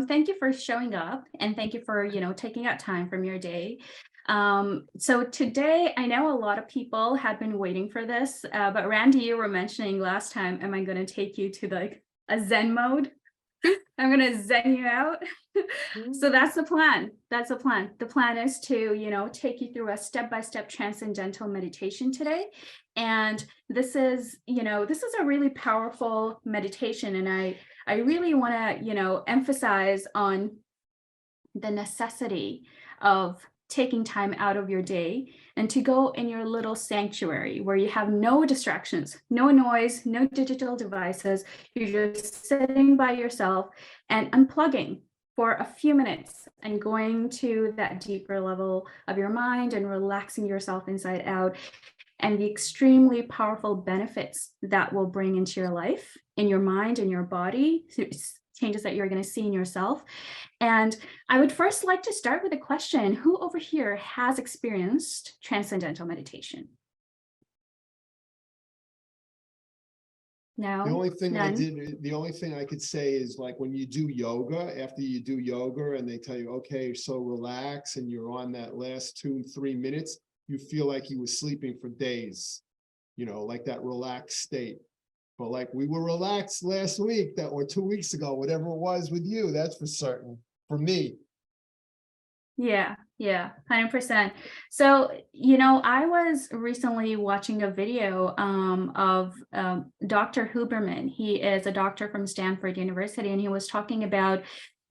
Thank you for showing up, and thank you for, taking out time from your day. So today, I know a lot of people had been waiting for this, but Randy, you were mentioning last time, am I going to take you to like a Zen mode? I'm going to Zen you out. So that's the plan. That's the plan. The plan is to, take you through a step-by-step transcendental meditation today. And this is a really powerful meditation. And I really want to, emphasize on the necessity of taking time out of your day and to go in your little sanctuary where you have no distractions, no noise, no digital devices. You're just sitting by yourself and unplugging for a few minutes and going to that deeper level of your mind and relaxing yourself inside out, and the extremely powerful benefits that will bring into your life, in your mind, in your body, changes that you're going to see in yourself. And I would first like to start with a question. Who over here has experienced transcendental meditation? No. The only thing None? the only thing I could say is like when you do yoga, after you do yoga and they tell you, okay, so relax, and you're on that last 2-3 minutes, you feel like you were sleeping for days, like that relaxed state. But like we were relaxed last week or 2 weeks ago, whatever it was with you, that's for certain, for me. Yeah, 100%. So, I was recently watching a video of Dr. Huberman. He is a doctor from Stanford University, and he was talking about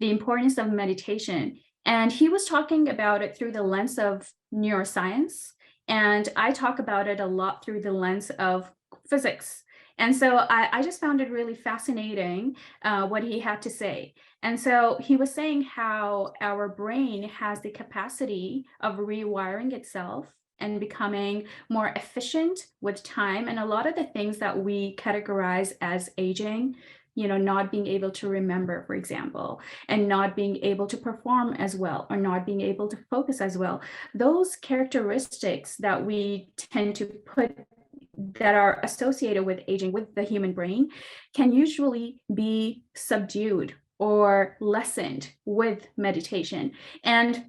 the importance of meditation. And he was talking about it through the lens of neuroscience. And I talk about it a lot through the lens of physics. And so I just found it really fascinating what he had to say. And so he was saying how our brain has the capacity of rewiring itself and becoming more efficient with time. And a lot of the things that we categorize as aging, not being able to remember, for example, and not being able to perform as well, or not being able to focus as well, those characteristics that we tend to put that are associated with aging with the human brain can usually be subdued or lessened with meditation. And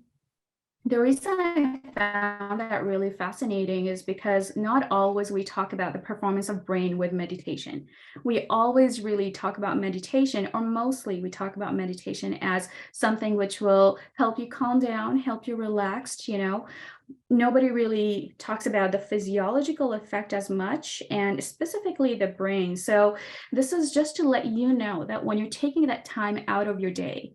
the reason I found that really fascinating is because not always we talk about the performance of brain with meditation. We always really talk about meditation, or mostly we talk about meditation as something which will help you calm down, help you relax, Nobody really talks about the physiological effect as much, and specifically the brain. So this is just to let you know that when you're taking that time out of your day,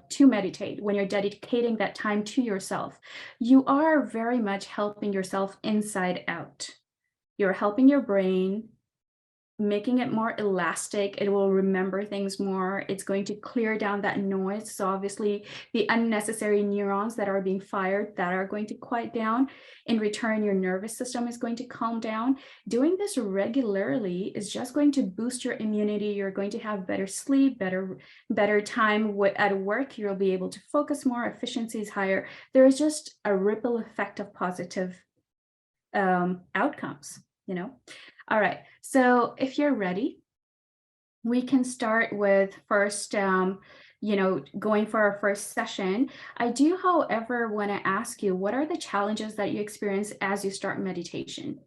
to meditate, when you're dedicating that time to yourself, you are very much helping yourself inside out. You're helping your brain, making it more elastic. It will remember things more. It's going to clear down that noise. So obviously the unnecessary neurons that are being fired, that are going to quiet down. In return, your nervous system is going to calm down. Doing this regularly is just going to boost your immunity. You're going to have better sleep, better time at work. You'll be able to focus more, efficiency is higher. There is just a ripple effect of positive outcomes, All right, so if you're ready, we can start with first, going for our first session. I do, however, want to ask you, what are the challenges that you experience as you start meditation?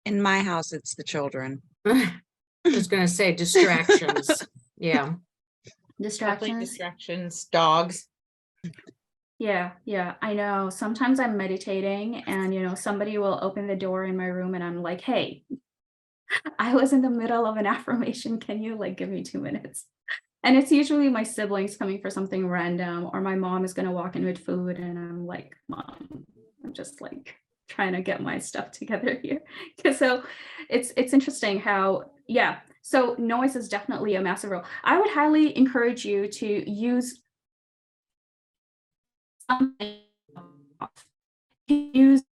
In my house, it's the children. I was going to say distractions. Yeah. Distractions? Distractions, dogs. Yeah, I know. Sometimes I'm meditating and, somebody will open the door in my room and I'm like, hey, I was in the middle of an affirmation. Can you give me 2 minutes? And it's usually my siblings coming for something random, or my mom is going to walk in with food and I'm like, Mom, I'm just trying to get my stuff together here. So it's interesting how, so noise is definitely a massive role. I would highly encourage you to use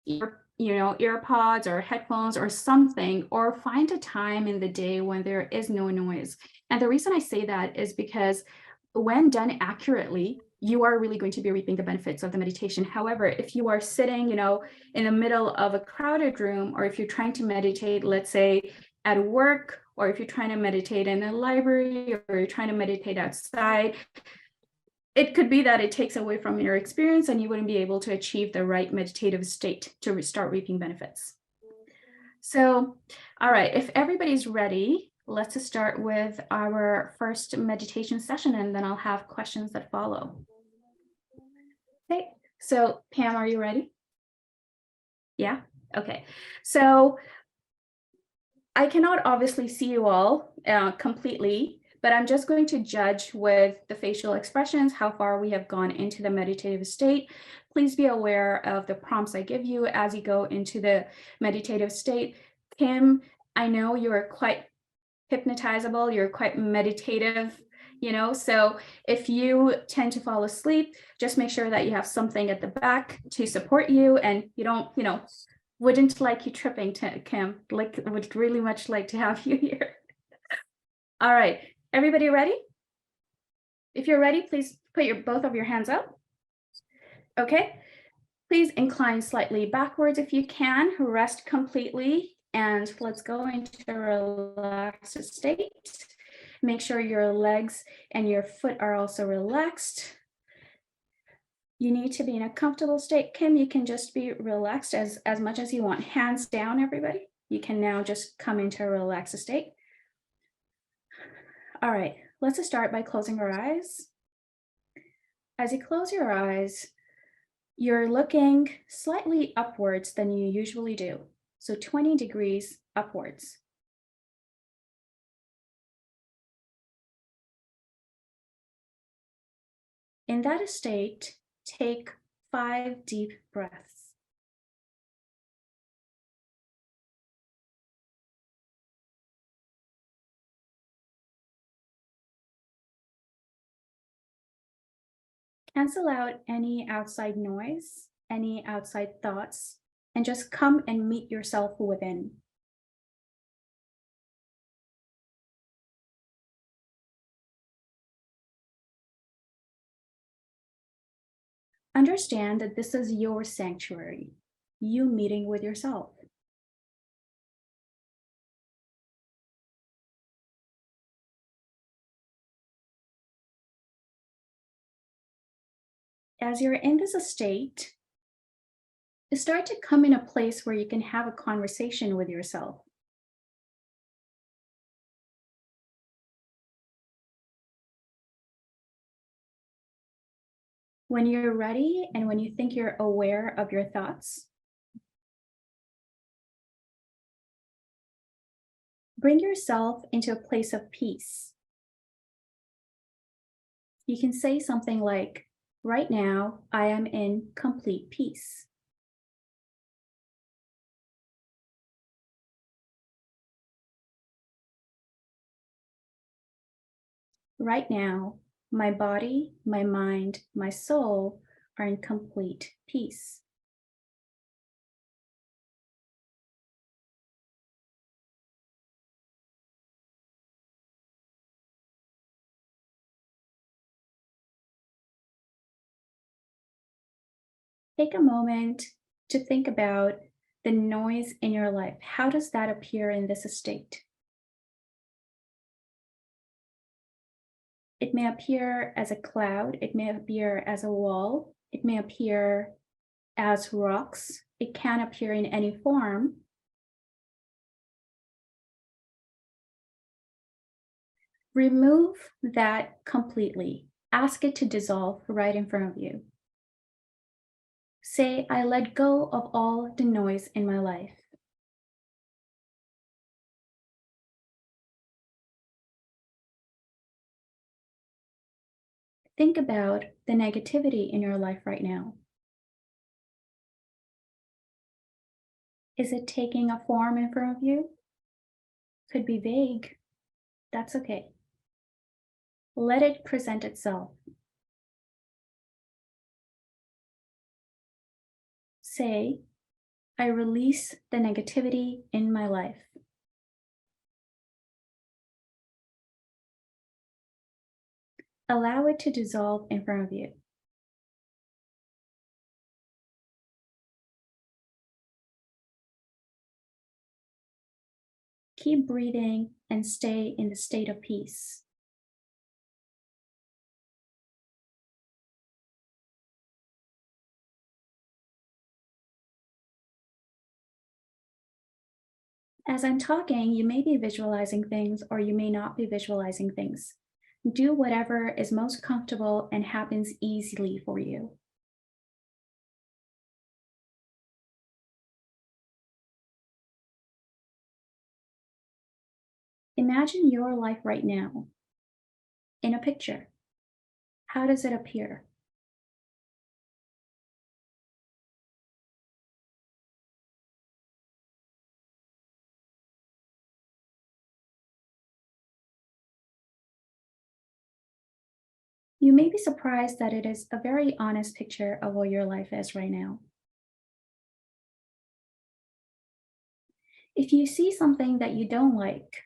your, earpods or headphones or something, or find a time in the day when there is no noise. And the reason I say that is because when done accurately, you are really going to be reaping the benefits of the meditation. However, if you are sitting, in the middle of a crowded room, or if you're trying to meditate, let's say at work or if you're trying to meditate in a library, or you're trying to meditate outside, it could be that it takes away from your experience and you wouldn't be able to achieve the right meditative state to start reaping benefits. So, all right, if everybody's ready, let's start with our first meditation session, and then I'll have questions that follow. Okay, so Pam, are you ready? Yeah, okay. So I cannot obviously see you all completely, but I'm just going to judge with the facial expressions how far we have gone into the meditative state. Please be aware of the prompts I give you as you go into the meditative state. Kim, I know you are quite hypnotizable, you're quite meditative, so if you tend to fall asleep, just make sure that you have something at the back to support you, and you don't, wouldn't like you tripping, Kim, would really much like to have you here. All right, everybody ready? If you're ready, please put both of your hands up. Okay, please incline slightly backwards if you can, rest completely, and let's go into a relaxed state. Make sure your legs and your foot are also relaxed. You need to be in a comfortable state. Kim, you can just be relaxed as much as you want. Hands down, everybody. You can now just come into a relaxed state. All right, let's start by closing our eyes. As you close your eyes, you're looking slightly upwards than you usually do. So 20 degrees upwards. In that state, take 5 deep breaths. Cancel out any outside noise, any outside thoughts, and just come and meet yourself within. Understand that this is your sanctuary, you meeting with yourself. As you're in this state, start to come in a place where you can have a conversation with yourself. When you're ready and when you think you're aware of your thoughts, bring yourself into a place of peace. You can say something like, right now, I am in complete peace. Right now, my body, my mind, my soul are in complete peace. Take a moment to think about the noise in your life. How does that appear in this state? It may appear as a cloud, it may appear as a wall, it may appear as rocks, it can appear in any form. Remove that completely. Ask it to dissolve right in front of you. Say, I let go of all the noise in my life. Think about the negativity in your life right now. Is it taking a form in front of you? Could be vague. That's okay. Let it present itself. Say, I release the negativity in my life. Allow it to dissolve in front of you. Keep breathing and stay in the state of peace. As I'm talking, you may be visualizing things or you may not be visualizing things. Do whatever is most comfortable and happens easily for you. Imagine your life right now in a picture. How does it appear? You may be surprised that it is a very honest picture of what your life is right now. If you see something that you don't like,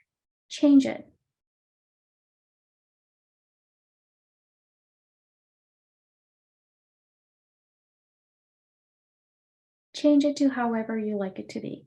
change it. Change it to however you like it to be.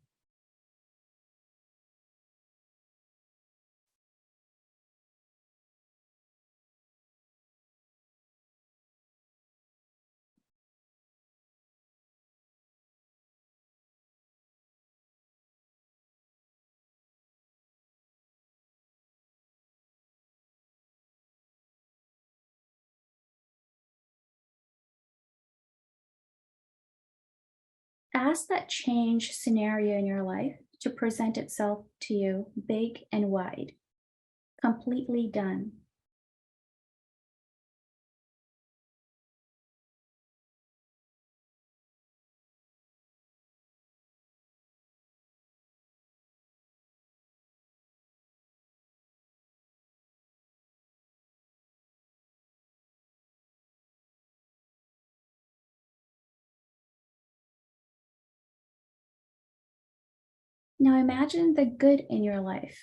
Ask that change scenario in your life to present itself to you big and wide, completely done. Now imagine the good in your life,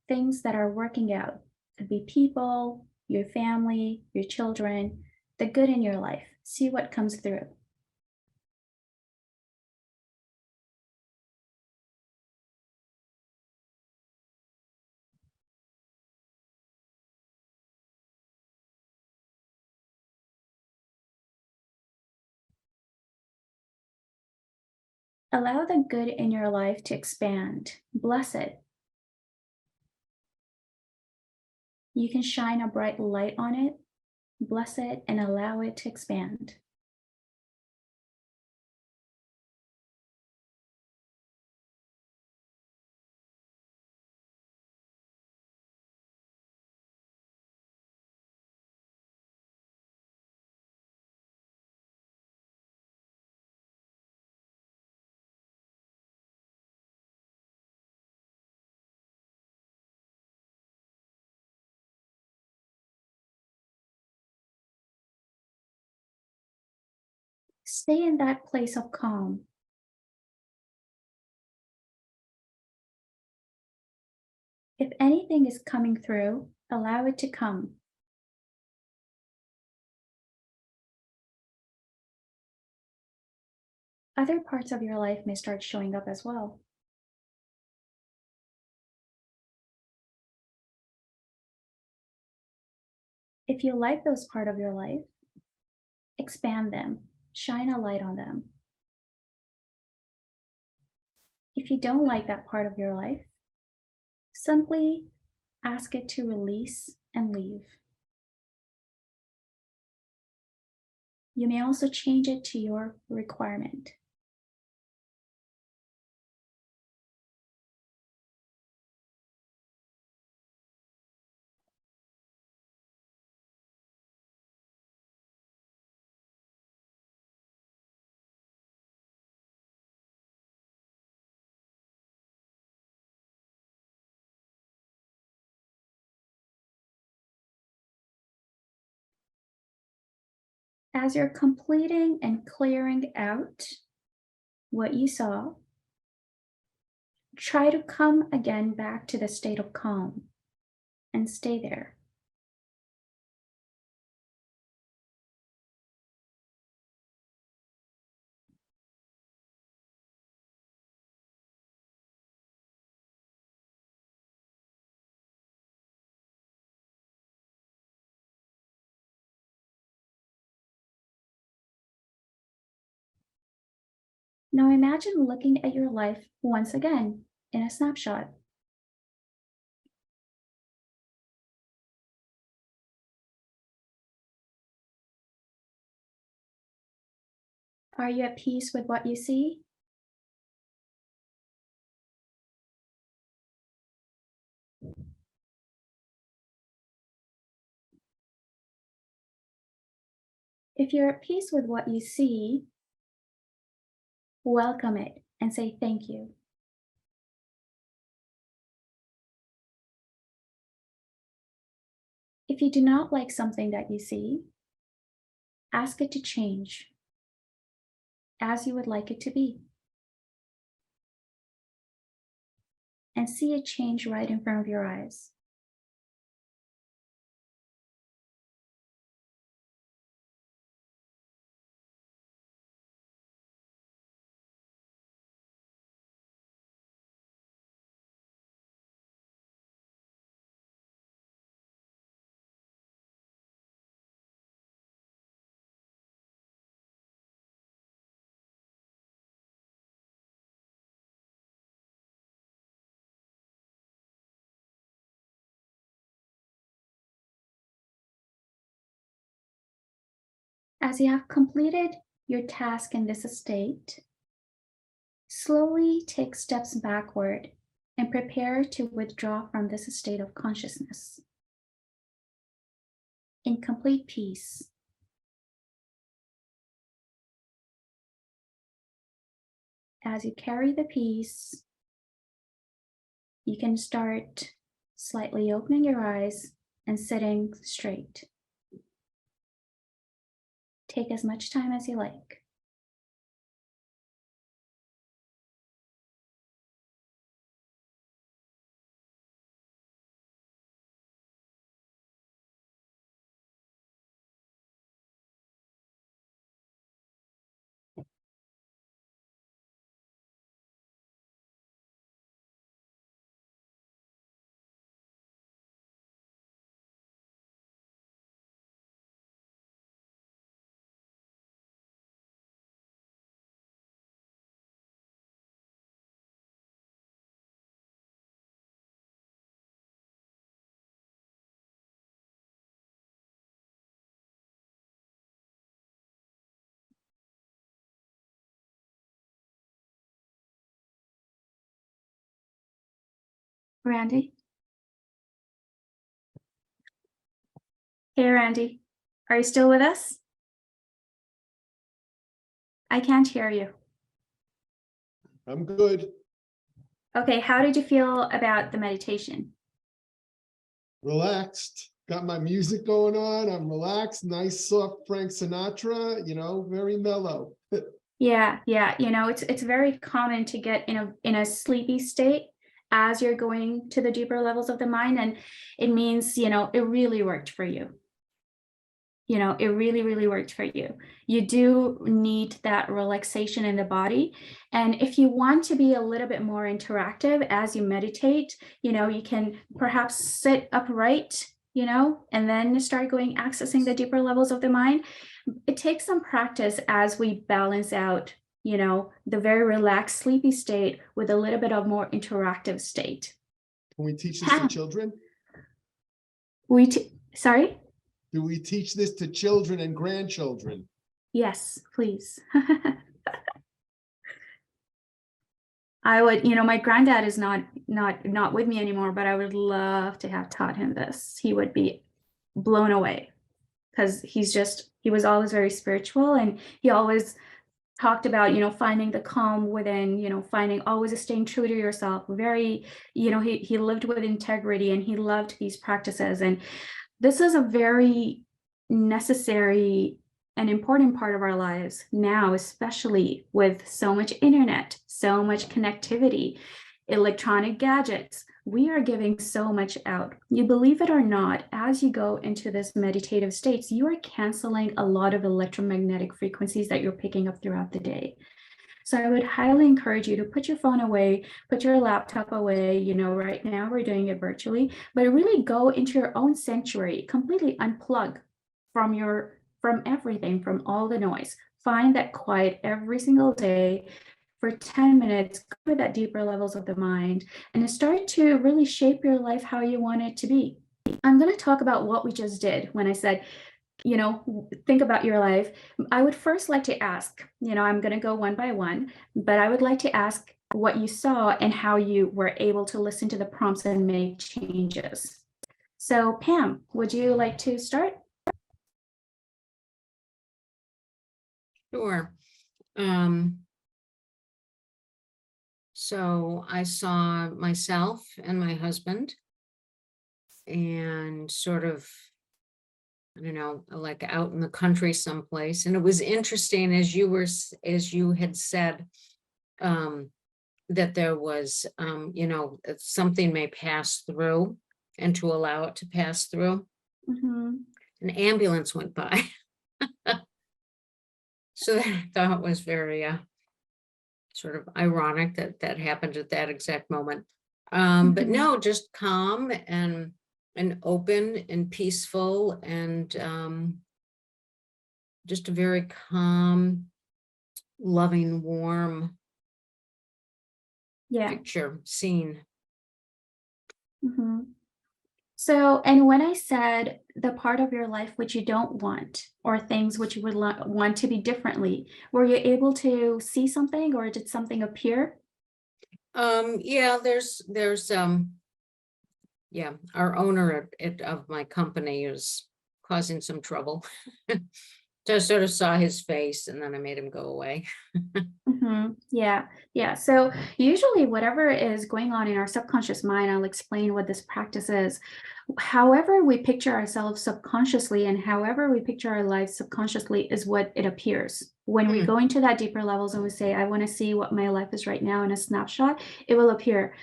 things that are working out. Could be people, your family, your children, the good in your life. See what comes through. Allow the good in your life to expand. Bless it. You can shine a bright light on it, bless it, and allow it to expand. Stay in that place of calm. If anything is coming through, allow it to come. Other parts of your life may start showing up as well. If you like those part of your life, expand them, shine a light on them. If you don't like that part of your life, simply ask it to release and leave. You may also change it to your requirement. As you're completing and clearing out what you saw, try to come again back to the state of calm and stay there. Now imagine looking at your life once again in a snapshot. Are you at peace with what you see? If you're at peace with what you see, welcome it and say thank you. If you do not like something that you see, ask it to change as you would like it to be. And see it change right in front of your eyes. As you have completed your task in this state, slowly take steps backward and prepare to withdraw from this state of consciousness in complete peace. As you carry the peace, you can start slightly opening your eyes and sitting straight. Take as much time as you like. Randy? Hey, Randy, are you still with us? I can't hear you. I'm good. Okay, how did you feel about the meditation? Relaxed. Got my music going on. I'm relaxed. Nice, soft Frank Sinatra, very mellow. Yeah, it's very common to get in a sleepy state as you're going to the deeper levels of the mind, and it means, it really worked for you. It really, really worked for you. You do need that relaxation in the body. And if you want to be a little bit more interactive as you meditate, you can perhaps sit upright, and then start accessing the deeper levels of the mind. It takes some practice as we balance out, the very relaxed, sleepy state with a little bit of more interactive state. Can we teach this to children? Sorry? Do we teach this to children and grandchildren? Yes, please. I would, my granddad is not with me anymore, but I would love to have taught him this. He would be blown away because he was always very spiritual, and he always talked about, finding the calm within, finding always staying true to yourself. Very, he lived with integrity, and he loved these practices. And this is a very necessary and important part of our lives now, especially with so much internet, so much connectivity, electronic gadgets. We are giving so much out. You believe it or not, as you go into this meditative states, you are canceling a lot of electromagnetic frequencies that you're picking up throughout the day. So I would highly encourage you to put your phone away, put your laptop away. Right now we're doing it virtually, but really go into your own sanctuary, completely unplug from everything, from all the noise. Find that quiet every single day. for 10 minutes, go to that deeper levels of the mind and start to really shape your life how you want it to be. I'm going to talk about what we just did when I said, think about your life. I would first like to ask, I'm going to go one by one, but I would like to ask what you saw and how you were able to listen to the prompts and make changes. So Pam, would you like to start? Sure. So I saw myself and my husband and sort of, I don't know, like out in the country someplace. And it was interesting as you had said, that there was, something may pass through and to allow it to pass through. Mm-hmm. An ambulance went by. So that I thought was very sort of ironic that that happened at that exact moment. But no, just calm and open and peaceful and just a very calm, loving, warm Yeah. picture scene. Mm-hmm. So, and when I said the part of your life which you don't want, or things which you would want to be differently, were you able to see something, or did something appear? Yeah, there's yeah, our owner of my company is causing some trouble. So I sort of saw his face and then I made him go away. Yeah, yeah. So usually whatever is going on in our subconscious mind, I'll explain what this practice is. However we picture ourselves subconsciously and however we picture our lives subconsciously is what it appears. When we go into that deeper levels and we say, I want to see what my life is right now in a snapshot, it will appear.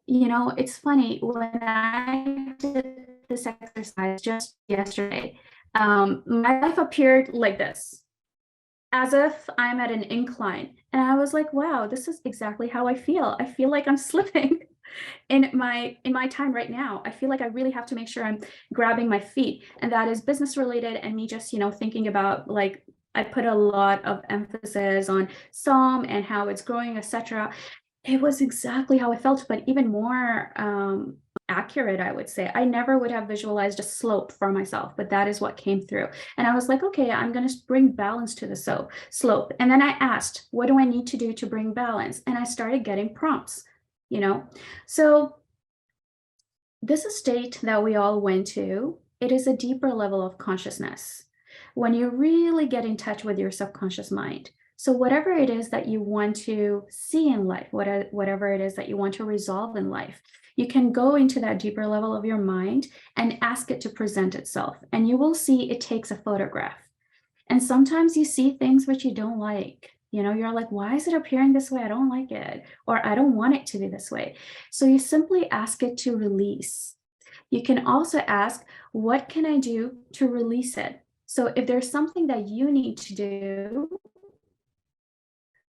It's funny, when I did this exercise just yesterday, my life appeared like this, as if I'm at an incline. And I was like, wow, this is exactly how I feel. I feel like I'm slipping in my time right now. I feel like I really have to make sure I'm grabbing my feet. And that is business related and me just, thinking about, like, I put a lot of emphasis on Psalm and how it's growing, etc. It was exactly how I felt, but even more accurate, I would say. I never would have visualized a slope for myself, but that is what came through. And I was like, okay, I'm going to bring balance to the slope. And then I asked, what do I need to do to bring balance? And I started getting prompts, So this state that we all went to, it is a deeper level of consciousness. When you really get in touch with your subconscious mind. So whatever it is that you want to see in life, whatever it is that you want to resolve in life, you can go into that deeper level of your mind and ask it to present itself. And you will see it takes a photograph. And sometimes you see things which you don't like. You're like, why is it appearing this way? I don't like it. Or I don't want it to be this way. So you simply ask it to release. You can also ask, what can I do to release it? So if there's something that you need to do,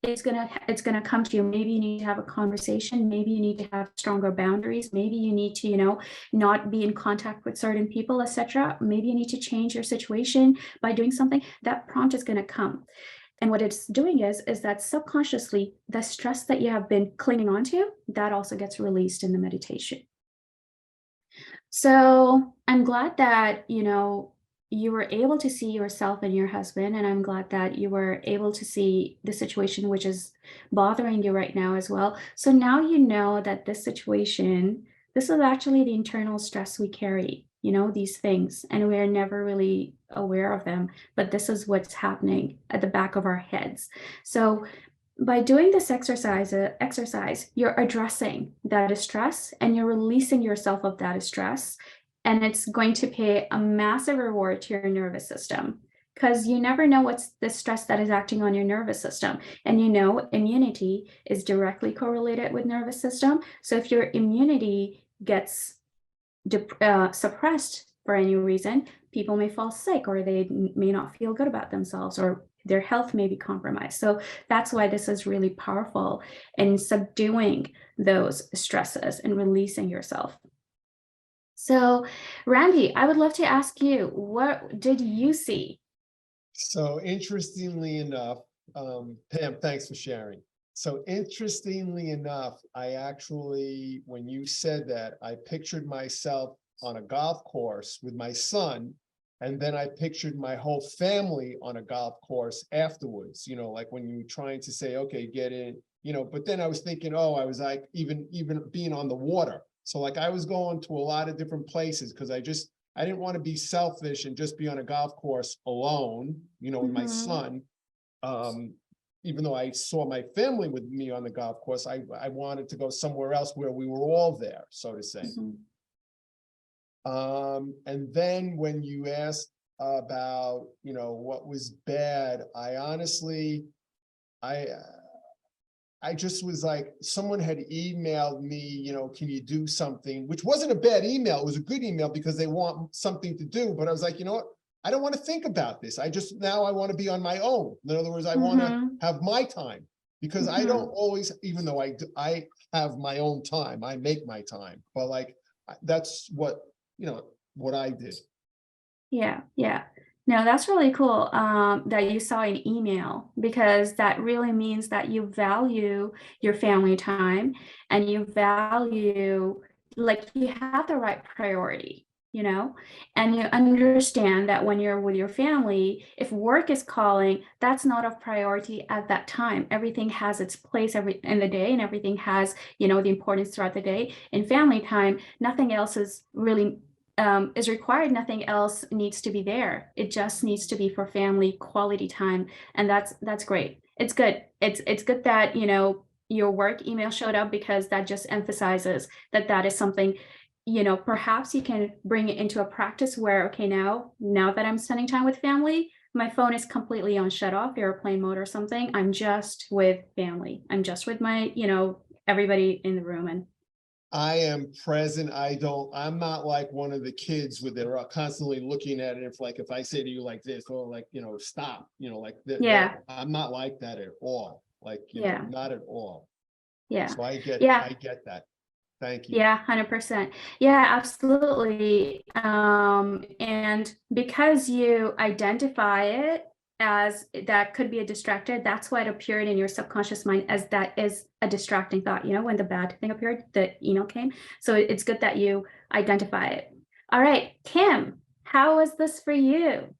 it's gonna come to you. Maybe you need to have a conversation. Maybe you need to have stronger boundaries. Maybe you need to, not be in contact with certain people, etc. Maybe you need to change your situation by doing something. That prompt is gonna come. And what it's doing is that subconsciously, the stress that you have been clinging onto, that also gets released in the meditation. So I'm glad that, you were able to see yourself and your husband, and I'm glad that you were able to see the situation which is bothering you right now as well. So now you know that this situation, this is actually the internal stress we carry, these things, and we're never really aware of them, but this is what's happening at the back of our heads. So by doing this exercise, you're addressing that stress and you're releasing yourself of that stress. And it's going to pay a massive reward to your nervous system, because you never know what's the stress that is acting on your nervous system. And immunity is directly correlated with nervous system. So if your immunity gets suppressed for any reason, people may fall sick, or they may not feel good about themselves, or their health may be compromised. So that's why this is really powerful in subduing those stresses and releasing yourself. So Randy, I would love to ask you, what did you see? So interestingly enough, Pam, thanks for sharing. So interestingly enough, I actually, when you said that, I pictured myself on a golf course with my son. And then I pictured my whole family on a golf course afterwards, like when you're trying to say, okay, get in, but then I was thinking, oh, I was like, even being on the water. So like I was going to a lot of different places because I didn't want to be selfish and just be on a golf course alone, with my son. Even though I saw my family with me on the golf course, I wanted to go somewhere else where we were all there, so to say. And then when you asked about, what was bad, I honestly, I just was like, someone had emailed me, can you do something, which wasn't a bad email. It was a good email because they want something to do. But I was like, you know what? I don't want to think about this. Now I want to be on my own. In other words, I want to have my time because I don't always, even though I have my own time, I make my time, but like, that's what, what I did. Yeah, yeah. No, that's really cool that you saw an email, because that really means that you value your family time and you value, like, you have the right priority, and you understand that when you're with your family, if work is calling, that's not a priority at that time. Everything has its place in the day, and everything has, the importance throughout the day. In family time, nothing else is really is required. Nothing else needs to be there. It just needs to be for family quality time. And that's great. It's good. It's good that, your work email showed up, because that just emphasizes that is something, perhaps you can bring it into a practice where, okay, now that I'm spending time with family, my phone is completely on shut off, airplane mode or something. I'm just with family. I'm just with my, everybody in the room. And I am present. I'm not like one of the kids where they're constantly looking at it. If I say to you like this, or like, stop, yeah, I'm not like that at all. Like, yeah, not at all. yeah, So I get that. Thank you. yeah, 100%. Yeah, absolutely. And because you identify it as that could be a distractor, that's why it appeared in your subconscious mind as that is a distracting thought. When the bad thing appeared, the email came. So it's good that you identify it. All right, Kim, how was this for you?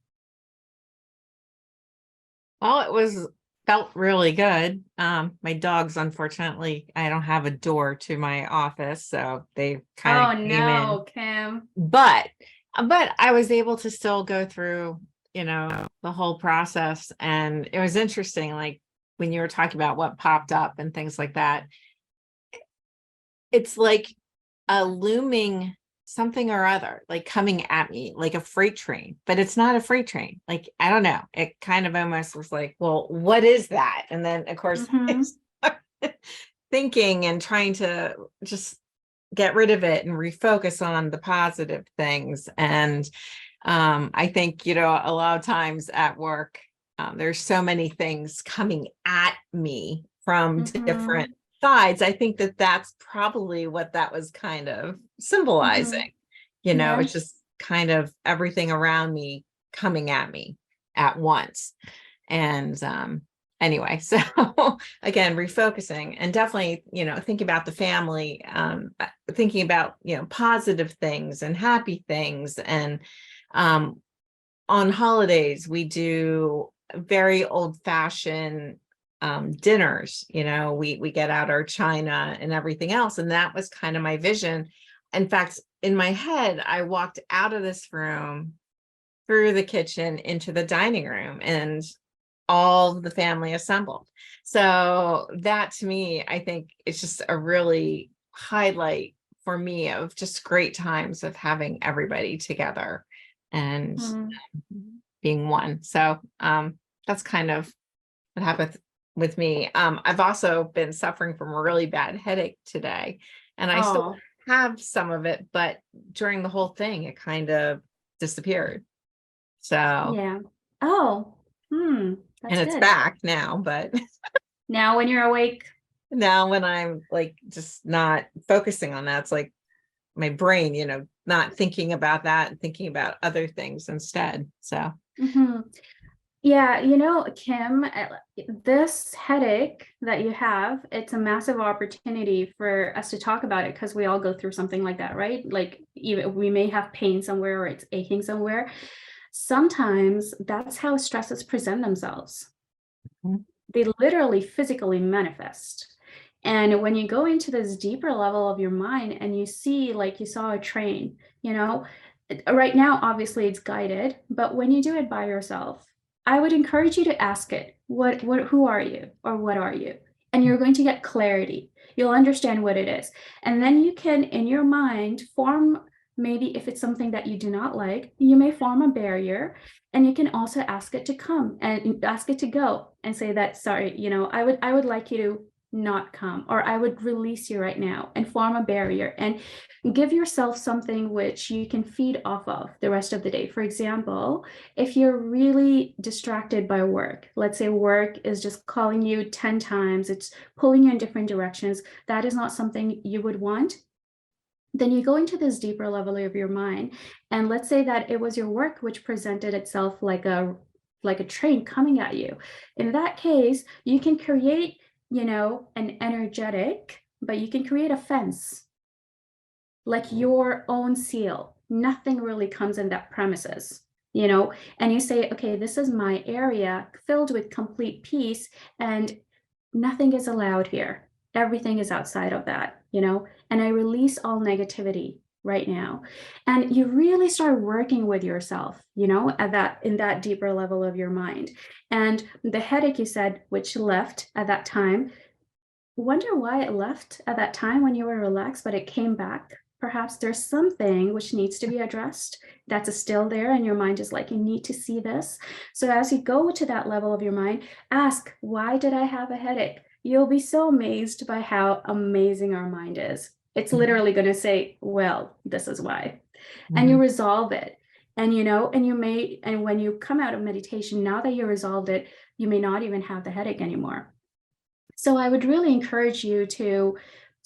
Well, felt really good. My dogs, unfortunately, I don't have a door to my office, so they kind Oh of came in. no, Kim. But I was able to still go through, the whole process. And it was interesting, like when you were talking about what popped up and things like that. It's like a looming something or other, like coming at me like a freight train, but it's not a freight train. Like, I don't know. It kind of almost was like, well, what is that? And then of course I started thinking and trying to just get rid of it and refocus on the positive things. And I think, a lot of times at work, there's so many things coming at me from different sides. I think that's probably what that was kind of symbolizing. It's just kind of everything around me coming at me at once. And anyway, so again, refocusing and definitely, thinking about the family, thinking about, positive things and happy things. And on holidays, we do very old-fashioned dinners. We get out our china and everything else. And that was kind of my vision. In fact, in my head, I walked out of this room, through the kitchen into the dining room, and all the family assembled. So that, to me, I think it's just a really highlight for me of just great times of having everybody together and being one. So that's kind of what happened with me. I've also been suffering from a really bad headache today, and I still have some of it, but during the whole thing, it kind of disappeared. So yeah. Oh, and it's good. back now, but Now when you're awake. now when I'm like just not focusing on that, it's like my brain, not thinking about that and thinking about other things instead. So Yeah, you know, Kim, this headache that you have, it's a massive opportunity for us to talk about it because we all go through something like that, right? Like even we may have pain somewhere or it's aching somewhere. Sometimes that's how stresses present themselves. Mhm. They literally physically manifest. And when you go into this deeper level of your mind and you see, like you saw a train, you know, right now, obviously it's guided, but when you do it by yourself, I would encourage you to ask it, who are you or what are you? And you're going to get clarity. You'll understand what it is. And then you can, in your mind, form, maybe if it's something that you do not like, you may form a barrier, and you can also ask it to come and ask it to go and say that, sorry, you know, I would like you to not come, or I would release you right now, and form a barrier and give yourself something which you can feed off of the rest of the day. For example, if you're really distracted by work, let's say work is just calling you 10 times, it's pulling you in different directions, that is not something you would want. Then you go into this deeper level of your mind, and let's say that it was your work which presented itself like a train coming at you. In that case, you can create, you know, an energetic, but you can create a fence, like your own seal. Nothing really comes in that premises, you know, and you say, okay, this is my area filled with complete peace, and nothing is allowed here. Everything is outside of that, you know, and I release all negativity right now. And you really start working with yourself, you know, at that, in that deeper level of your mind. And the headache, you said, which left at that time, wonder why it left at that time when you were relaxed, but it came back. Perhaps there's something which needs to be addressed that's still there, and your mind is like, you need to see this. So as you go to that level of your mind, ask, why did I have a headache? You'll be so amazed by how amazing our mind is. It's literally going to say, well, this is why. And you Mhm. resolve it. And you know, and when you come out of meditation, now that you resolved it, you may not even have the headache anymore. So I would really encourage you to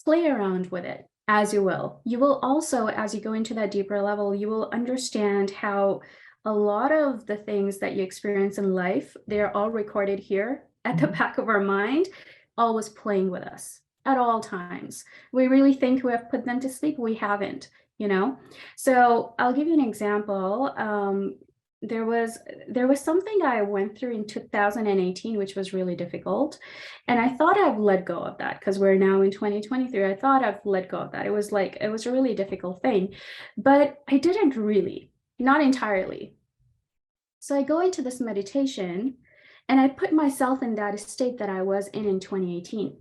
play around with it as you will. You will also, as you go into that deeper level, you will understand how a lot of the things that you experience in life, they're all recorded here at the Mhm. back of our mind, always playing with us at all times. We really think we have put them to sleep. We haven't, you know? So I'll give you an example. There was something I went through in 2018, which was really difficult. And I thought I've let go of that because we're now in 2023. I thought I've let go of that. It was like, it was a really difficult thing, but I didn't really, not entirely. So I go into this meditation and I put myself in that state that I was in 2018,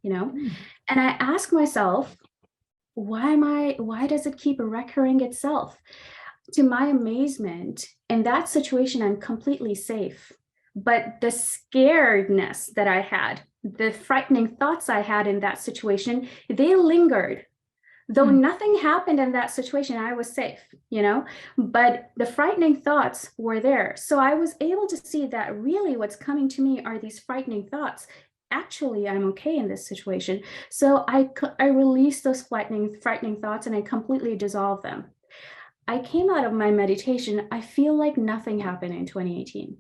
you know, Mm. and I ask myself, why does it keep recurring itself? To my amazement, in that situation, I'm completely safe. But the scaredness that I had, the frightening thoughts I had in that situation, they lingered. Though Hmm. nothing happened in that situation, I was safe, you know, but the frightening thoughts were there. So I was able to see that really what's coming to me are these frightening thoughts. Actually, I'm okay in this situation. So I released those frightening thoughts, and I completely dissolved them. I came out of my meditation, I feel like nothing happened in 2018.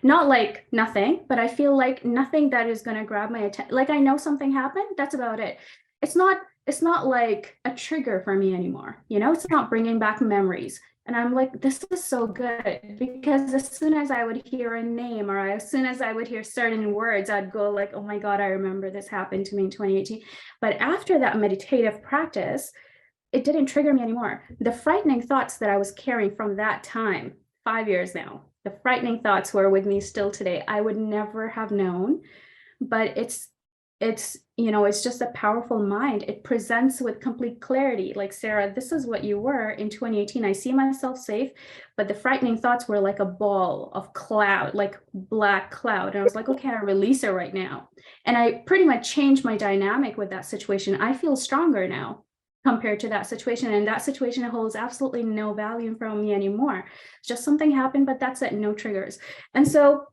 Not like nothing, but I feel like nothing that is going to grab my attention. Like I know something happened, that's about it. It's not like a trigger for me anymore. You know, it's not bringing back memories. And I'm like, this is so good, because as soon as I would hear a name, or as soon as I would hear certain words, I'd go like, oh my God, I remember this happened to me in 2018. But after that meditative practice, it didn't trigger me anymore. The frightening thoughts that I was carrying from that time, 5 years now, the frightening thoughts were with me still today. I would never have known, but it's you know, it's just a powerful mind. It presents with complete clarity. Like, Sarah, this is what you were in 2018. I see myself safe, but the frightening thoughts were like a ball of cloud, like black cloud. And I was like, okay, I release it right now. And I pretty much changed my dynamic with that situation. I feel stronger now compared to that situation. And that situation holds absolutely no value from me anymore. Just something happened, but that's it, no triggers. And so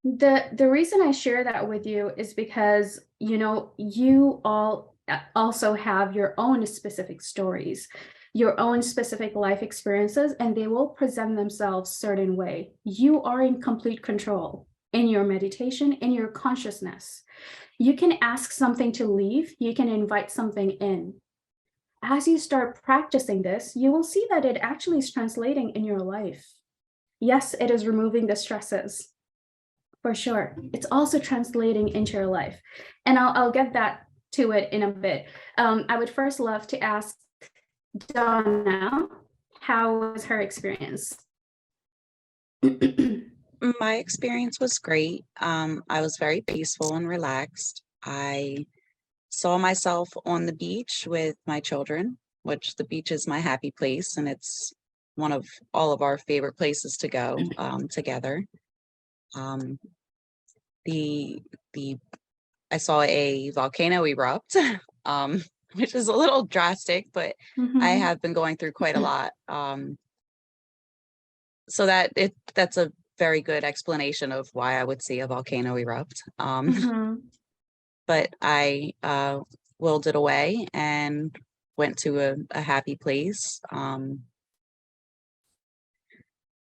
the reason I share that with you is because, you know, you all also have your own specific stories. your own specific life experiences, and they will present themselves certain way. You are in complete control in your meditation, in your consciousness. You can ask something to leave, you can invite something in. As you start practicing this, you will see that it actually is translating in your life. Yes, it is removing the stresses, for sure. It's also translating into your life. And I'll get that to it in a bit. I would first love to ask Donna, how was her experience? My experience was great. I was very peaceful and relaxed. I saw myself on the beach with my children, which the beach is my happy place, and it's one of all of our favorite places to go together. The I saw a volcano erupt, which is a little drastic, but I have been going through quite a lot. So that's a very good explanation of why I would see a volcano erupt. But I willed it away and went to a happy place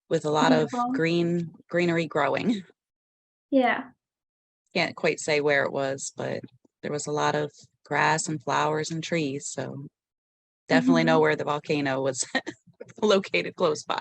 with a lot of greenery growing. Yeah. Can't quite say where it was, but there was a lot of grass and flowers and trees. So definitely know where the volcano was located close by.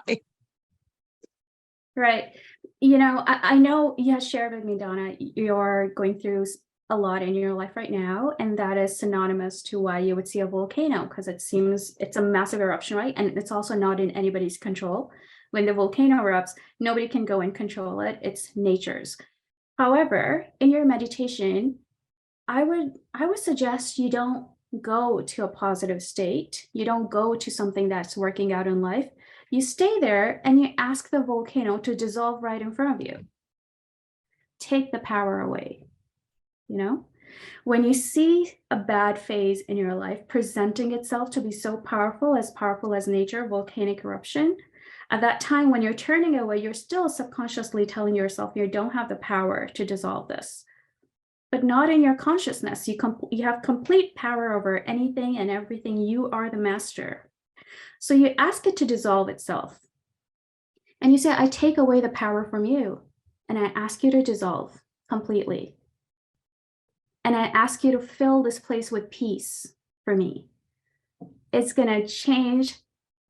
Right. You know, I know you have shared with me, Donna, you're going through a lot in your life right now, and that is synonymous to why you would see a volcano, because it seems it's a massive eruption, right? And it's also not in anybody's control. When the volcano erupts, nobody can go and control it. It's nature's. However, in your meditation, I would suggest you don't go to a positive state. You don't go to something that's working out in life. You stay there and you ask the volcano to dissolve right in front of you. Take the power away. You know, when you see a bad phase in your life presenting itself to be so powerful as nature, volcanic eruption, at that time when you're turning away, you're still subconsciously telling yourself you don't have the power to dissolve this. But not in your consciousness. You have complete power over anything and everything. You are the master. So you ask it to dissolve itself. And you say, I take away the power from you, and I ask you to dissolve completely. And I ask you to fill this place with peace for me. It's going to change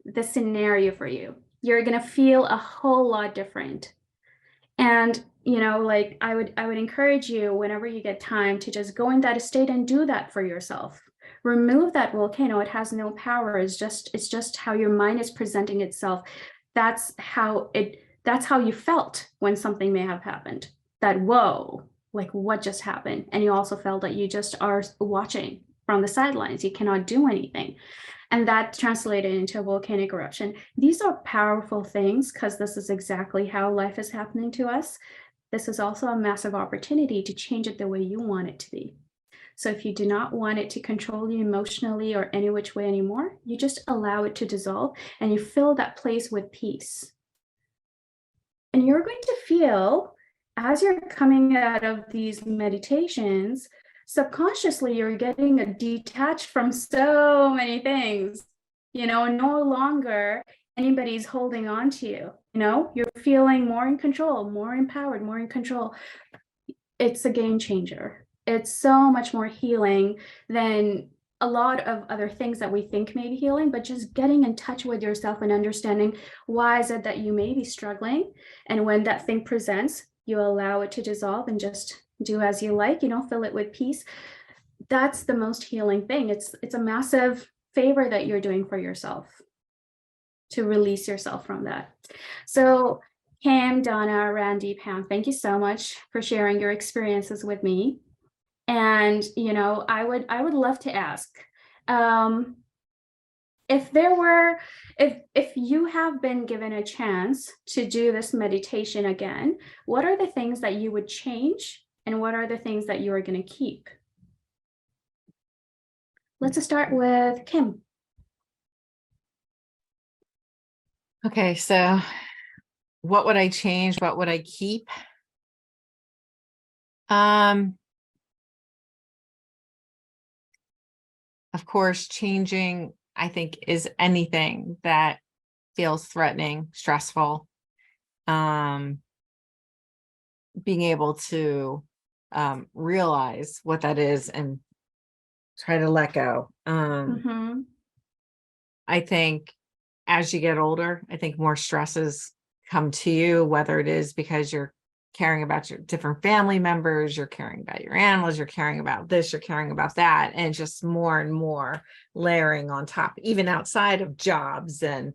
the scenario for you. You're going to feel a whole lot different. And, you know, like I would encourage you whenever you get time to just go in that state and do that for yourself. Remove that volcano. It has no power. It's just how your mind is presenting itself. That's how you felt when something may have happened. That, whoa, like what just happened? And you also felt that you just are watching from the sidelines. You cannot do anything. And that translated into a volcanic eruption. These are powerful things because this is exactly how life is happening to us. This is also a massive opportunity to change it the way you want it to be. So if you do not want it to control you emotionally or any which way anymore, you just allow it to dissolve and you fill that place with peace. And you're going to feel, as you're coming out of these meditations, subconsciously you're getting detached from so many things. You know, no longer anybody's holding on to you. You know, you're feeling more in control, more empowered, more in control. It's a game changer. It's so much more healing than a lot of other things that we think may be healing, but just getting in touch with yourself and understanding why is it that you may be struggling. And when that thing presents, you allow it to dissolve and just do as you like, you know, fill it with peace. That's the most healing thing. It's a massive favor that you're doing for yourself to release yourself from that. So Kim, Donna, Randy, Pam, thank you so much for sharing your experiences with me. And, you know, I would love to ask, if you have been given a chance to do this meditation again, what are the things that you would change? And what are the things that you are going to keep? Let's start with Kim. Okay, so what would I change? What would I keep? Of course, changing I think, is anything that feels threatening, stressful. Being able to realize what that is and try to let go. Mm-hmm. I think as you get older, I think more stresses come to you, whether it is because you're caring about your different family members, you're caring about your animals, you're caring about this, you're caring about that, and just more and more layering on top, even outside of jobs and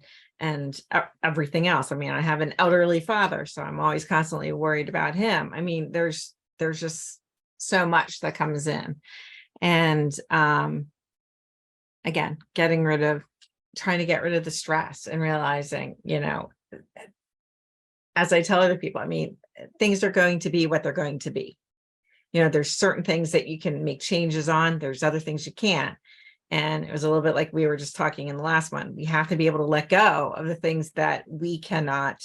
everything else. I mean, I have an elderly father, so I'm always constantly worried about him. I mean, there's just so much that comes in. And again, trying to get rid of the stress and realizing, as I tell other people, I mean, things are going to be what they're going to be. There's certain things that you can make changes on. There's other things you can't. And it was a little bit like we were just talking in the last one. We have to be able to let go of the things that we cannot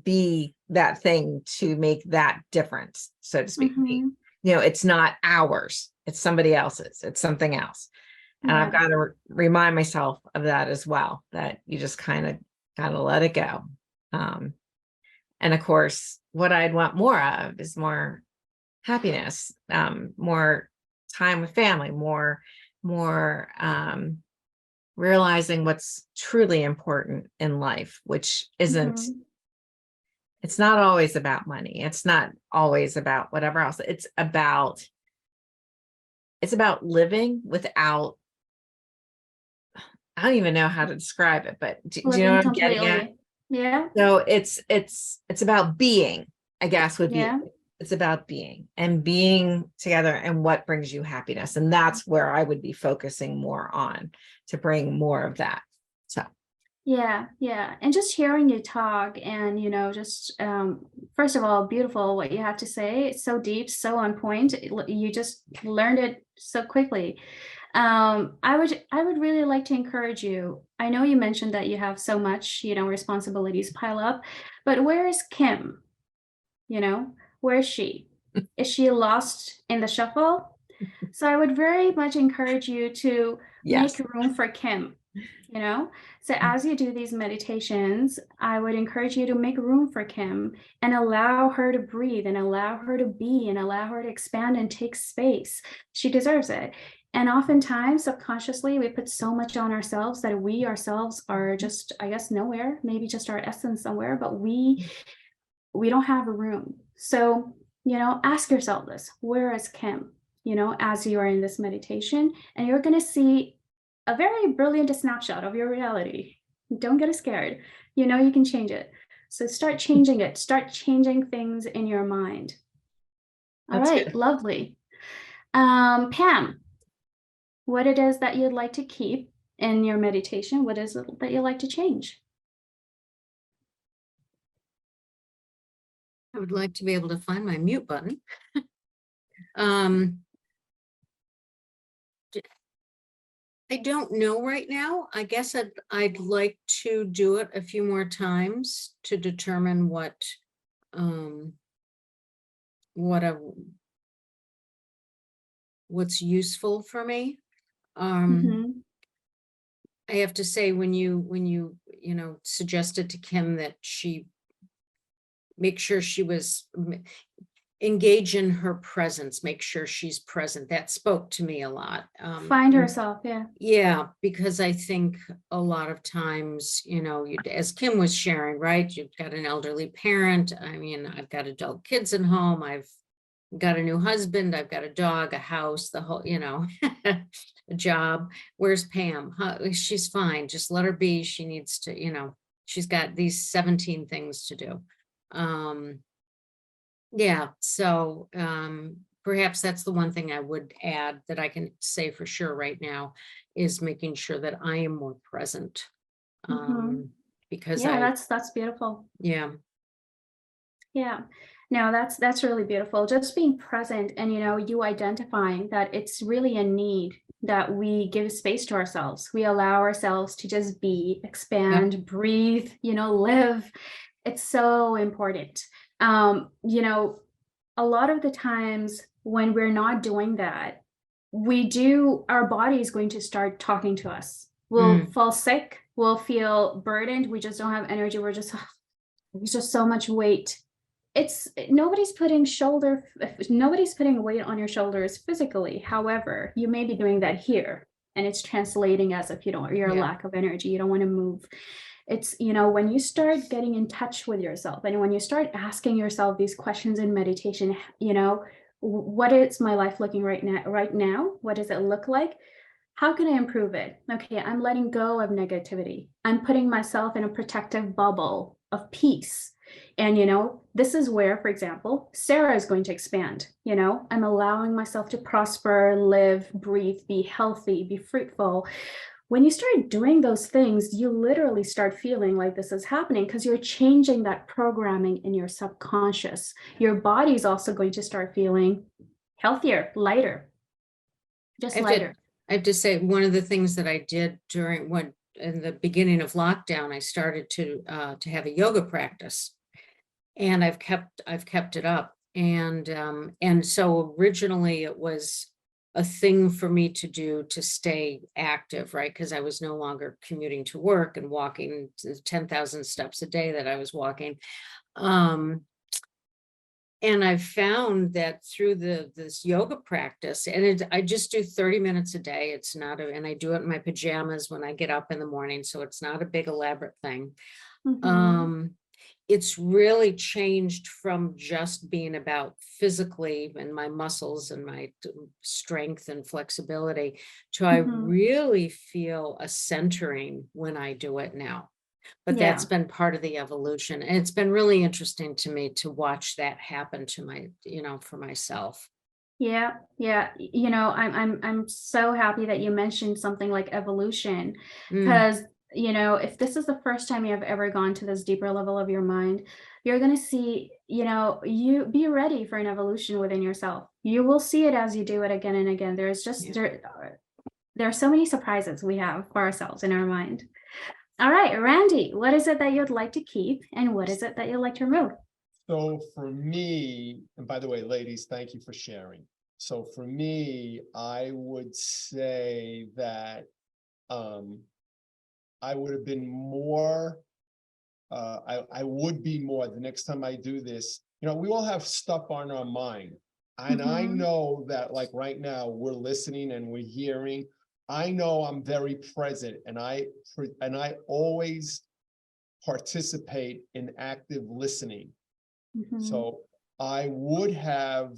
be that thing to make that difference, so to speak. Mm-hmm. It's not ours. It's somebody else's. It's something else. And I've Yeah. got to remind myself of that as well, that you just kind of got to let it go. And of course, what I'd want more of is more happiness, more time with family, more realizing what's truly important in life, which isn't, Mm-hmm. it's not always about money. It's not always about whatever else. It's about living without, I don't even know how to describe it, but do you know Living what I'm getting at? completely. Yeah. So it's about being, I guess, would be, Yeah. it's about being together and what brings you happiness. And that's where I would be focusing more on, to bring more of that. So Yeah, yeah. And just hearing you talk and, just first of all, beautiful what you have to say. It's so deep, so on point. You just learned it so quickly. I would really like to encourage you. I know you mentioned that you have so much, responsibilities pile up, but where is Kim? Where is she? Is she lost in the shuffle? So I would very much encourage you to make yes. room for Kim, you know? So as you do these meditations, I would encourage you to make room for Kim and allow her to breathe and allow her to be and allow her to expand and take space. She deserves it. And oftentimes, subconsciously, we put so much on ourselves that we ourselves are just, I guess, nowhere, maybe just our essence somewhere, but we don't have a room. So, ask yourself this, where is Kim? As you are in this meditation, and you're going to see a very brilliant snapshot of your reality. Don't get scared. You can change it. So start changing it. Start changing things in your mind. All That's right, good. lovely. Pam, what it is that you'd like to keep in your meditation? What is it that you'd like to change? I would like to be able to find my mute button. I don't know right now. I guess I'd like to do it a few more times to determine what's useful for me. Mhm. I have to say, when you suggested to Kim that she make sure she was engage in her presence, make sure she's present, that spoke to me a lot. Find and- herself, yeah. Yeah, because I think a lot of times, as Kim was sharing, right, you've got an elderly parent. I mean, I've got adult kids at home. I've got a new husband. I've got a dog, a house, the whole, a job. Where's Pam? She's fine. Just let her be. She needs to, she's got these 17 things to do. Yeah, so perhaps that's the one thing I would add that I can say for sure right now, is making sure that I am more present. Mhm. Because Yeah, that's beautiful. yeah, Yeah. No, that's really beautiful. Just being present and you identifying that it's really a need that we give space to ourselves. We allow ourselves to just be, expand, breathe, live. It's so important. A lot of the times when we're not doing that, our body is going to start talking to us. We'll fall sick, we'll feel burdened, we just don't have energy, there's just so much weight. Nobody's putting weight on your shoulders physically. However, you may be doing that here, and it's translating as if you're a lack of energy, you don't want to move. It's, when you start getting in touch with yourself, and when you start asking yourself these questions in meditation, what is my life looking right now? What does it look like? How can I improve it? Okay, I'm letting go of negativity. I'm putting myself in a protective bubble of peace. And, this is where, for example, Sarah is going to expand. I'm allowing myself to prosper, live, breathe, be healthy, be fruitful. When you start doing those things, you literally start feeling like this is happening because you're changing that programming in your subconscious. Your body's also going to start feeling healthier, lighter, just lighter. I have to say, one of the things that I did in the beginning of lockdown, I started to have a yoga practice, and I've kept it up. And so originally it was a thing for me to do to stay active, right? Because I was no longer commuting to work and walking 10,000 steps a day that I was walking. And I've found that through this yoga practice, and I just do 30 minutes a day. It's not and I do it in my pajamas when I get up in the morning. So it's not a big elaborate thing. It's really changed from just being about physically and my muscles and my strength and flexibility to I really feel a centering when I do it now. But that's been part of the evolution. And it's been really interesting to me to watch that happen to for myself. Yeah. I'm so happy that you mentioned something like evolution, because if this is the first time you have ever gone to this deeper level of your mind, you're going to see, you be ready for an evolution within yourself. You will see it as you do it again and again. There's just, there are so many surprises we have for ourselves in our mind. All right, Randy, what is it that you'd like to keep, and what is it that you'd like to remove? So for me, and by the way, ladies, thank you for sharing. So for me, I would say that I would have been more, I would be more the next time I do this. We all have stuff on our mind. And I know that, like right now, we're listening and we're hearing. I know I'm very present, and I always participate in active listening. So I would have,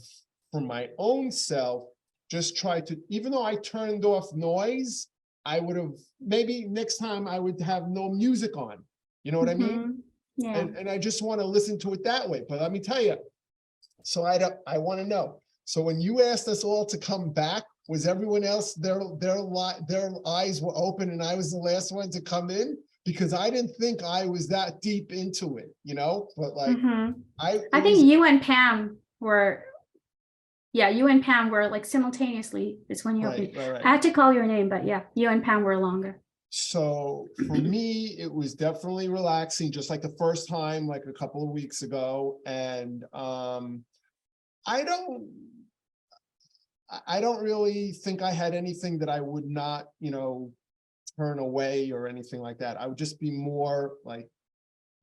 for my own self, just tried to, even though I turned off noise, I would have, maybe next time I would have no music on. You know what I mean? Yeah. And I just want to listen to it that way. But let me tell you, so I want to know. So when you asked us all to come back, was everyone else, their eyes were open and I was the last one to come in? Because I didn't think I was that deep into it, but like, I think you and Pam were, like simultaneously. It's when you opened. Right. I had to call your name, but yeah, you and Pam were longer. So for me, it was definitely relaxing, just like the first time, like a couple of weeks ago. And I don't really think I had anything that I would not, turn away or anything like that. I would just be more like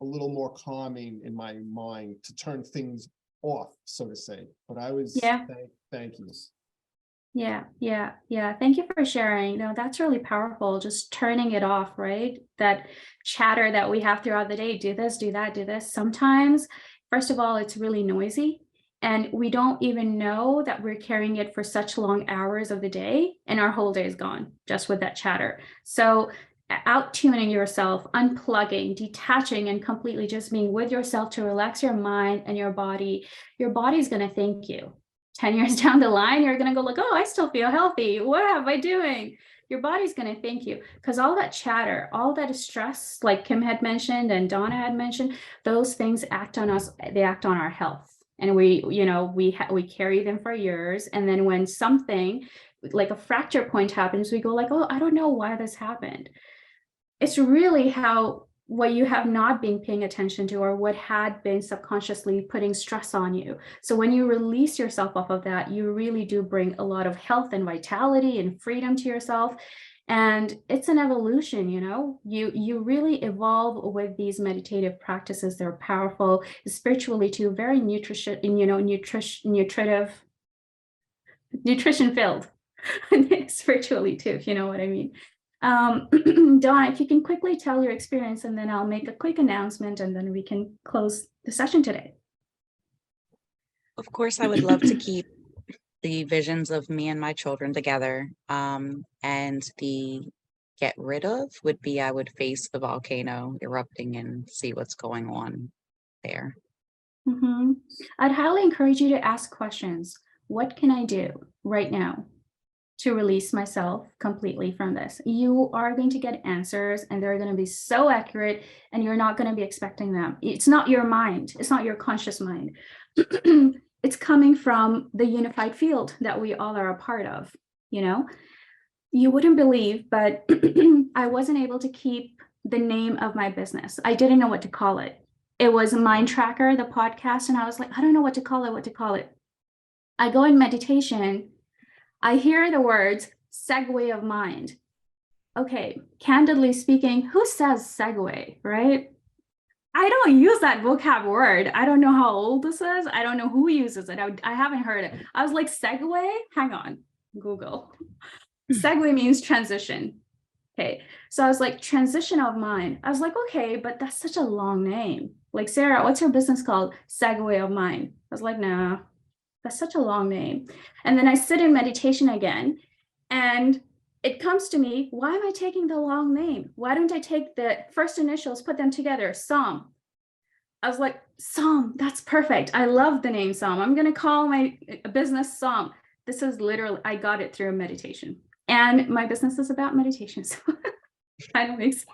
a little more calming in my mind to turn things off, so to say. But I was, thank you. Yeah. Thank you for sharing. That's really powerful. Just turning it off, right? That chatter that we have throughout the day, do this, do that, do this. Sometimes, first of all, it's really noisy, and we don't even know that we're carrying it for such long hours of the day, and our whole day is gone just with that chatter. So out tuning yourself, unplugging, detaching, and completely just being with yourself to relax your mind and your body. Your body's going to thank you. 10 years down the line, you're going to go like, oh, I still feel healthy. What am I doing? Your body's going to thank you, because all that chatter, all that stress, like Kim had mentioned and Donna had mentioned, those things act on us. They act on our health. And we carry them for years. And then when something like a fracture point happens, we go like, oh, I don't know why this happened. It's really how what you have not been paying attention to, or what had been subconsciously putting stress on you. So when you release yourself off of that, you really do bring a lot of health and vitality and freedom to yourself. And it's an evolution, you know, you really evolve with these meditative practices. They're powerful, spiritually too, very nutrition, you know, nutrition filled, spiritually too, if you know what I mean. Donna, if you can quickly tell your experience, and then I'll make a quick announcement, and then we can close the session today. Of course, I would love to keep the visions of me and my children together. And the get rid of would be I would face the volcano erupting and see what's going on there. I'd highly encourage you to ask questions. What can I do right now to release myself completely from this? You are going to get answers, and they're going to be so accurate, and you're not going to be expecting them. It's not your mind. It's not your conscious mind. It's coming from the unified field that we all are a part of. You know, you wouldn't believe, but I wasn't able to keep the name of my business. I didn't know what to call it. It was Mind Tracker, the podcast, and I was like, I don't know what to call it. I go in meditation, I hear the words segue of mind. Okay, candidly speaking, who says segue, right? I don't use that vocab word. I don't know how old this is. I don't know who uses it. I haven't heard it. I was like, segue? Hang on, Google. Segue means transition. Okay, so I was like, transition of mind. I was like, okay, but that's such a long name. Like, Sarah, what's your business called? Segue of mind. I was like, nah. That's such a long name. And then I sit in meditation again, and it comes to me, why am I taking the long name? Why don't I take the first initials, put them together, Psalm? I was like, Psalm, that's perfect. I love the name Psalm. I'm going to call my business Psalm. This is literally, I got it through a meditation. And my business is about meditation. So kind of makes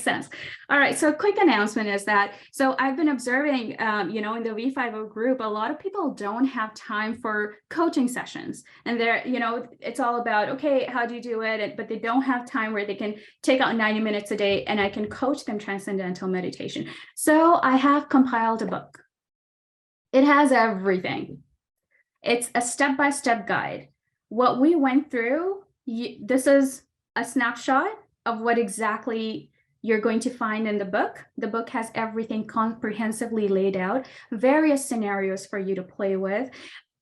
sense. All right. So a quick announcement is that, so I've been observing, you know, in the V50 group, a lot of people don't have time for coaching sessions, and they're, you know, it's all about, okay, how do you do it? But they don't have time where they can take out 90 minutes a day and I can coach them transcendental meditation. So I have compiled a book. It has everything. It's a step-by-step guide. What we went through, this is a snapshot of what exactly you're going to find in the book. The book has everything comprehensively laid out, various scenarios for you to play with.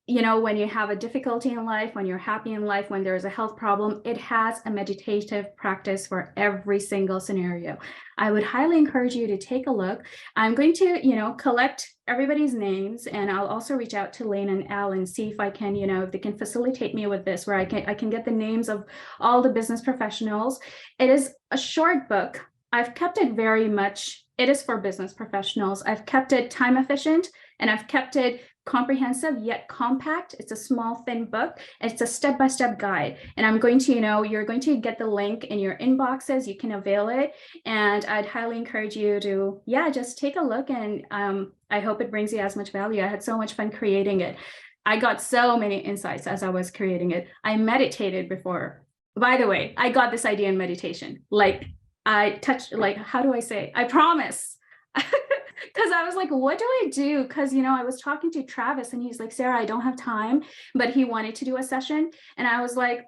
You know, when you have a difficulty in life, when you're happy in life, when there's a health problem, it has a meditative practice for every single scenario. I would highly encourage you to take a look. I'm going to, you know, collect everybody's names, and I'll also reach out to Lane and Al and see if I can, you know, if they can facilitate me with this, where I can get the names of all the business professionals. It is a short book. I've kept it very much, it is for business professionals. I've kept it time efficient, and I've kept it comprehensive yet compact. It's a small, thin book. It's a step-by-step guide. And I'm going to, you know, you're going to get the link in your inboxes. You can avail it. And I'd highly encourage you to, yeah, just take a look. And I hope it brings you as much value. I had so much fun creating it. I got so many insights as I was creating it. I meditated before. By the way, I got this idea in meditation. Like, I touched, like, how do I say? I promise. Because I was like, what do I do? Because, you know, I was talking to Travis, and he's like, Sarah, I don't have time, but he wanted to do a session. And I was like,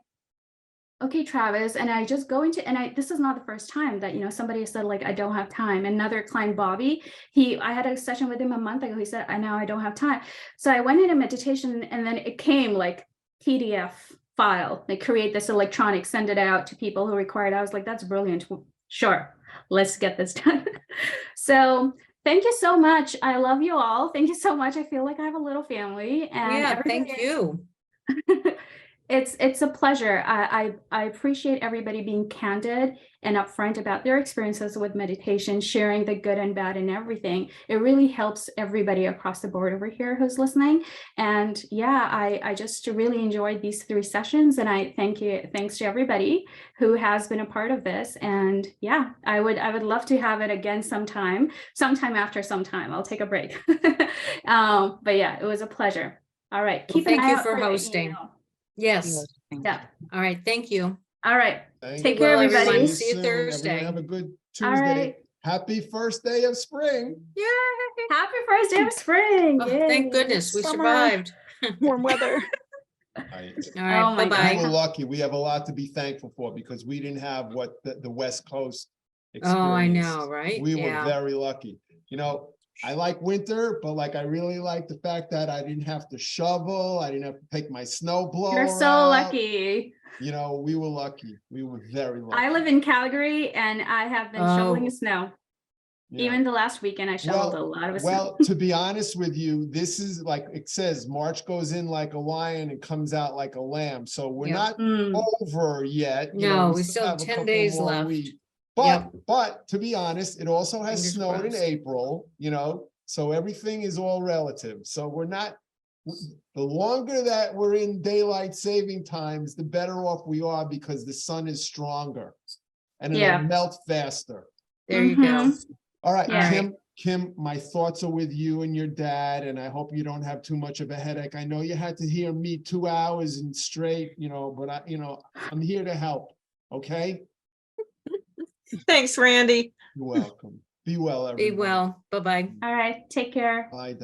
okay, Travis. And I just go into, and this is not the first time that, you know, somebody said, like, I don't have time. Another client, Bobby, I had a session with him a month ago. He said, I don't have time. So I went into meditation, and then it came like PDF file, like create this electronic, send it out to people who require it. I was like, that's brilliant. Sure, let's get this done. So thank you so much. I love you all. Thank you so much. I feel like I have a little family. And Yeah, thank you. It's a pleasure. I appreciate everybody being candid and upfront about their experiences with meditation, sharing the good and bad and everything. It really helps everybody across the board over here who's listening. And yeah, I just really enjoyed these 3 sessions, and I thanks to everybody who has been a part of this. And yeah, I would love to have it again sometime after some time. I'll take a break. But yeah, it was a pleasure. All right. Well, Keep an thank eye you out for the hosting. email. Yes. Yeah. All right. Thank you. All right. Thank Take you. care, Well, everyone, everybody. see you soon. Thursday. Everyone have a good All Tuesday. right. Happy first day of spring. Yay. Happy first day of spring. Oh, thank Yay. goodness we Summer. survived. Warm weather. All Oh right, my bye-bye. We were lucky. We have a lot to be thankful for because we didn't have what the West Coast experienced. Oh, I know, right? We were Yeah. very lucky. You know, I like winter, but like I really like the fact that I didn't have to shovel. I didn't have to take my snow blower You're so out. lucky. You know, we were lucky. We were very lucky. I live in Calgary and I have been shoveling Oh. snow. Yeah. Even the last weekend, I shoveled a lot of snow. Well, to be honest with you, this is like it says, March goes in like a lion and comes out like a lamb. So we're Yep. not Mm. over yet. You No, know, we still have have a 10 couple days more left. weeks. Yep. But to be honest, it also has Fingers snowed in crossed. April, you know, so everything is all relative. So we're not, the longer that we're in daylight saving times, the better off we are because the sun is stronger and it'll Yeah. melt faster. There you go. Mhm. All right, Yeah. Kim, my thoughts are with you and your dad, and I hope you don't have too much of a headache. I know you had to hear me 2 hours and straight, you know, but I'm here to help. Okay? Thanks, Randy. You're welcome. Be well, Be everyone. well. Bye-bye. All right. Take care. Bye.